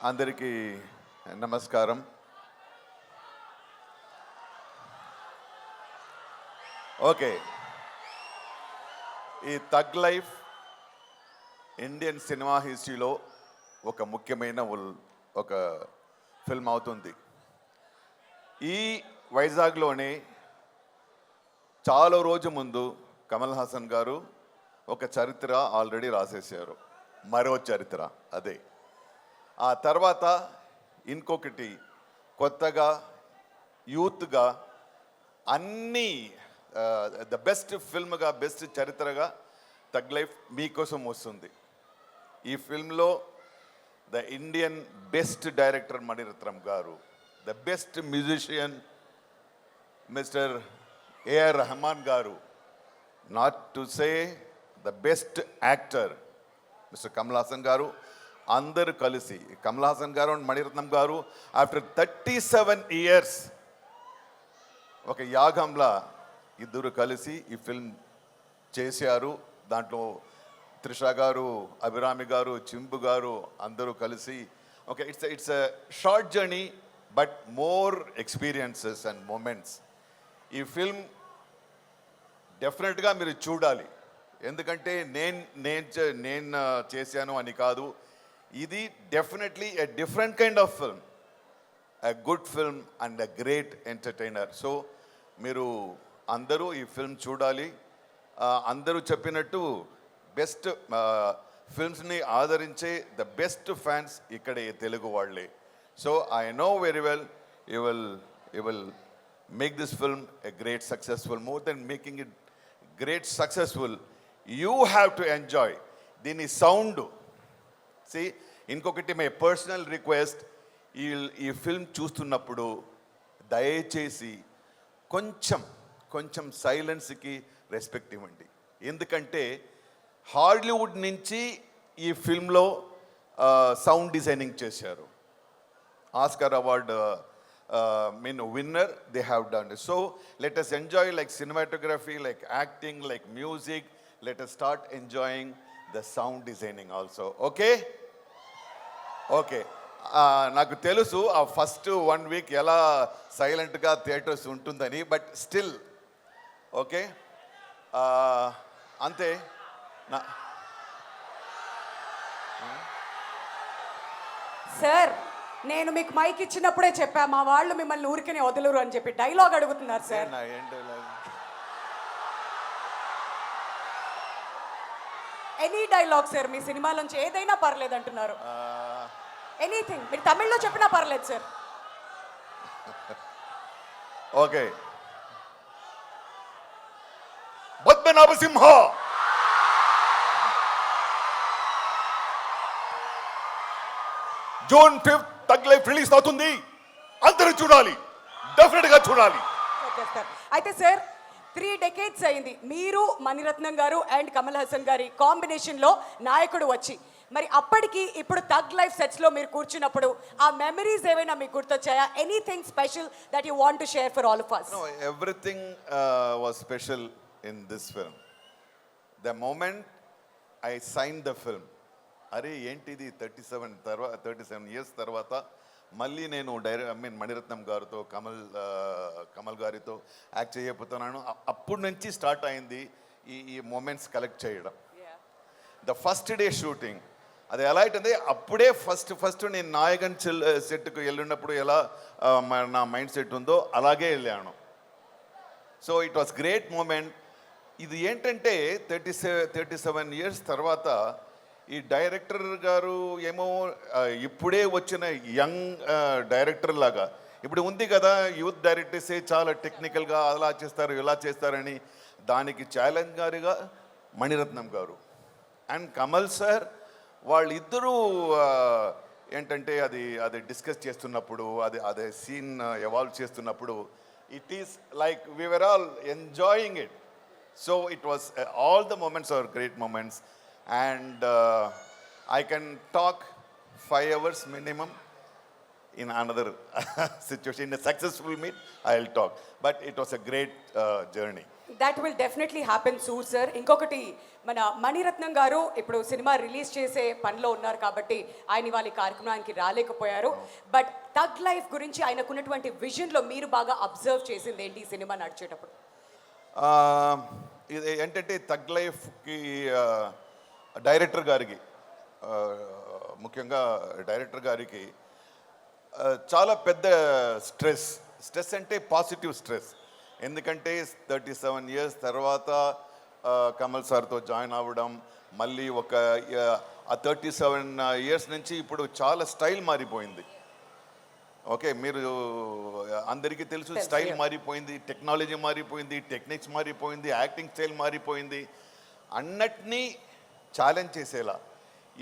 అందరికీ నమస్కారం. ఓకే, ఈ థగ్ లైఫ్ ఇండియన్ సినిమా హిస్టరీలో ఒక ముఖ్యమైన ఒక ఫిల్మ్ అవుతుంది. ఈ వైజాగ్లోనే చాలా రోజు ముందు కమల్ హాసన్ గారు ఒక చరిత్ర ఆల్రెడీ రాసేసారు, మరో చరిత్ర అదే. ఆ తర్వాత ఇంకొకటి కొత్తగా యూత్గా అన్నీ ద బెస్ట్ ఫిల్మ్గా, బెస్ట్ చరిత్రగా థగ్ లైఫ్ మీకోసం వస్తుంది. ఈ ఫిల్మ్లో the Indian best director Mani Ratnam garu, the best musician mister A R Rahman garu, not to say the best actor mister Kamal Haasan garu, అందరూ కలిసి కమల్ హాసన్ గారు అండ్ మణిరత్నం గారు ఆఫ్టర్ 37 years ఒక యాగంలా ఇద్దరు కలిసి ఈ ఫిల్మ్ చేశారు. దాంట్లో త్రిష గారు, అభిరామి గారు, చింబు గారు అందరూ కలిసి okay, it's a short journey but more experiences and moments. ఈ ఫిల్మ్ డెఫినెట్గా మీరు చూడాలి. ఎందుకంటే నేను చేశాను అని కాదు, ఇది definitely a different kind of film, a good film and a great entertainer. So మీరు అందరూ ఈ ఫిల్మ్ చూడాలి. అందరూ చెప్పినట్టు బెస్ట్ ఫిల్మ్స్ని ఆదరించే ద బెస్ట్ ఫ్యాన్స్ ఇక్కడే తెలుగు వాళ్ళే. So I know very well you will make this film a great successful. More than making it great successful, you have to enjoy దీని సౌండ్. ఇంకొకటి మై పర్సనల్ రిక్వెస్ట్, ఈ film చూస్తున్నప్పుడు దయచేసి కొంచెం సైలెన్స్కి respect ఇవ్వండి. ఎందుకంటే హాలీవుడ్ నుంచి ఈ ఫిల్మ్లో సౌండ్ డిజైనింగ్ చేశారు. Oscar award winner they have done. So let us enjoy like cinematography, like acting, like music. Let us start enjoying the sound designing also. Okay, నాకు తెలుసు ఆ ఫస్ట్ 1 week ఎలా సైలెంట్గా థియేటర్స్ ఉంటుందని, but still okay, అంతే. Sir, నేను మీకు mic ఇచ్చినప్పుడే చెప్పా, మా వాళ్ళు మిమ్మల్ని ఊరికనే వదలరు అని చెప్పి డైలాగ్ అడుగుతున్నారు సార్. ఎనీ డైలాగ్ సార్, మీ సినిమాలోంచి ఏదైనా పర్లేదు అంటున్నారు. ఎనీథింగ్, మీరు తమిళ్లో చెప్పినా పర్లేదు sir. Okay, Padmanabhasimha June 5th Thug Life release అవుతుంది. అందరూ చూడాలి, డెఫినెట్గా చూడాలి. అయితే సార్ 3 decades అయింది మీరు, మణిరత్నం గారు అండ్ కమల్ హాసన్ గారి కాంబినేషన్లో నాయకుడు వచ్చి. మరి అప్పటికి ఇప్పుడు థగ్ లైఫ్ సెట్స్లో మీరు కూర్చున్నప్పుడు ఆ మెమరీస్ ఏమైనా మీకు గుర్తొచ్చాయా? Anything special that you want to share for all of us? No, everything was special in this film. The moment I signed the film, అరే ఏంటిది 37 years తర్వాత మళ్ళీ నేను మణిరత్నం గారితో కమల్ గారితో యాక్ట్ చేయబోతున్నాను. అప్పటి నుంచి స్టార్ట్ అయింది ఈ మూమెంట్స్ కలెక్ట్ చేయడం. ద ఫస్ట్ డే షూటింగ్ అది ఎలా అయితే అప్పుడే ఫస్ట్ నేను నాయకన్ సెట్కు వెళ్ళినప్పుడు ఎలా నా మైండ్ సెట్ ఉందో అలాగే వెళ్ళాను. So it was great moment. ఇది ఏంటంటే 37 years తర్వాత ఈ డైరెక్టర్ గారు ఏమో ఇప్పుడే వచ్చిన యంగ్ డైరెక్టర్ లాగా ఇప్పుడు ఉంది కదా, యూత్ డైరెక్టర్సే చాలా టెక్నికల్గా అలా చేస్తారు ఇలా చేస్తారని, దానికి ఛాలెంజ్ గారుగా మణిరత్నం గారు అండ్ కమల్ సార్ వాళ్ళిద్దరూ ఏంటంటే అది డిస్కస్ చేస్తున్నప్పుడు అదే సీన్ ఎవాల్వ్ చేస్తున్నప్పుడు it is like we were all enjoying it. So it was all the moments are great moments. And I can talk 5 hours minimum. in another situation. In a successful meet, I'll talk. But it was a great journey. That will definitely happen soon sir. ఇంకొకటి మన మణిరత్నం గారు ఇప్పుడు cinema release చేసే పనిలో ఉన్నారు కాబట్టి ఆయన వాళ్ళ కార్యక్రమానికి రాలేకపోయారు. బట్ థగ్ లైఫ్ గురించి ఆయనకున్నటువంటి విజన్లో మీరు బాగా అబ్జర్వ్ చేసింది ఏంటి ఈ సినిమా నడిచేటప్పుడు? ఇది ఏంటంటే థగ్ లైఫ్కి డైరెక్టర్ గారికి ముఖ్యంగా డైరెక్టర్ గారికి చాలా పెద్ద స్ట్రెస్ అంటే పాజిటివ్ స్ట్రెస్. ఎందుకంటే 37 ఇయర్స్ తర్వాత కమల్ సార్తో జాయిన్ అవ్వడం, మళ్ళీ ఒక 37 ఇయర్స్ నుంచి ఇప్పుడు చాలా స్టైల్ మారిపోయింది. ఓకే, మీరు అందరికీ తెలుసు స్టైల్ మారిపోయింది, టెక్నాలజీ మారిపోయింది, టెక్నిక్స్ మారిపోయింది, యాక్టింగ్ స్టైల్ మారిపోయింది. అన్నిటినీ ఛాలెంజ్ చేసేలా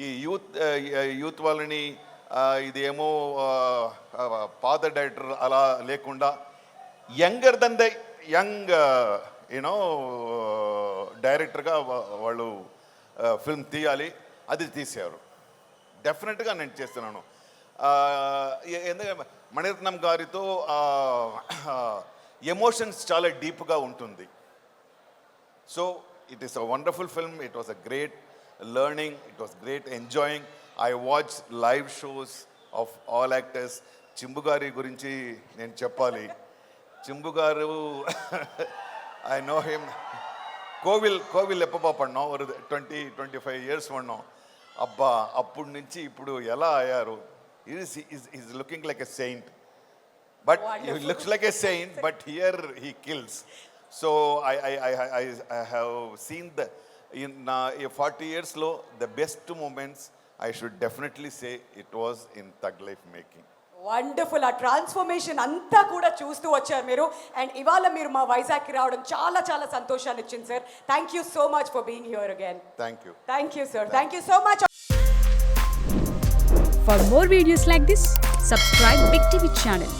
ఈ యూత్ వాళ్ళని ఇదేమో పాత డైరెక్టర్ అలా లేకుండా younger than the young you know డైరెక్టర్గా వాళ్ళు ఫిల్మ్ తీయాలి. అది తీశారు. డెఫినెట్గా నేను చేస్తున్నాను. ఎందుకంటే మణిరత్నం గారితో ఎమోషన్స్ చాలా డీప్గా ఉంటుంది. So it is a wonderful film. It was a great learning, it was great enjoying. I watched live shows of all actors. Chimbu Gari gurinchi nenu cheppali. Chimbu garu I know him. Kovil eppa panna or 20-25 years panna. Abba appudu nunchi ippudu ela ayaru. He is looking like a saint. But he looks like a saint, but here he kills. So I have seen the in 40 years low, the best moments I should definitely say it was in Thug Life making. Wonderful. ఆ transformation అంతా కూడా చూస్తూ వచ్చారు మీరు. And ఇవాళ మీరు మా వైజాగ్కి రావడం చాలా చాలా సంతోషాన్ని ఇచ్చింది sir. Thank you so much for being here again. Thank you. Thank you sir. Thank you so much. For more videos like this, subscribe Big TV channel.